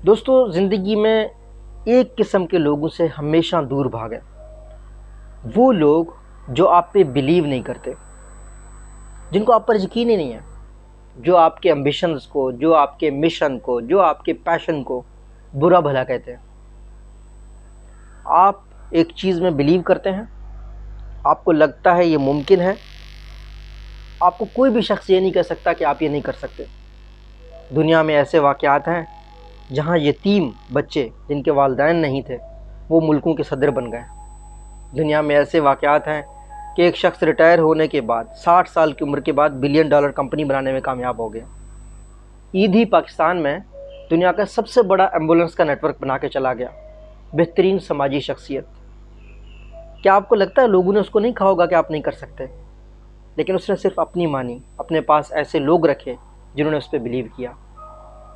दोस्तों, ज़िंदगी में एक किस्म के लोगों से हमेशा दूर भागें। वो लोग जो आप पे बिलीव नहीं करते, जिनको आप पर यकीन ही नहीं है, जो आपके एम्बिशंस को, जो आपके मिशन को, जो आपके पैशन को बुरा भला कहते हैं। आप एक चीज़ में बिलीव करते हैं, आपको लगता है ये मुमकिन है, आपको कोई भी शख्स ये नहीं कह सकता कि आप ये नहीं कर सकते। दुनिया में ऐसे वाक़यात हैं जहाँ यतीम बच्चे जिनके वालिदैन नहीं थे, वो मुल्कों के सदर बन गए। दुनिया में ऐसे वाक़यात हैं कि एक शख्स रिटायर होने के बाद 60 साल की उम्र के बाद बिलियन डॉलर कंपनी बनाने में कामयाब हो गया। ईद ही पाकिस्तान में दुनिया का सबसे बड़ा एम्बुलेंस का नेटवर्क बना के चला गया। बेहतरीन समाजी शख्सियत। क्या आपको लगता है लोगों ने उसको नहीं कहा होगा कि आप नहीं कर सकते? लेकिन उसने सिर्फ अपनी मानी, अपने पास ऐसे लोग रखे जिन्होंने उस पर बिलीव किया।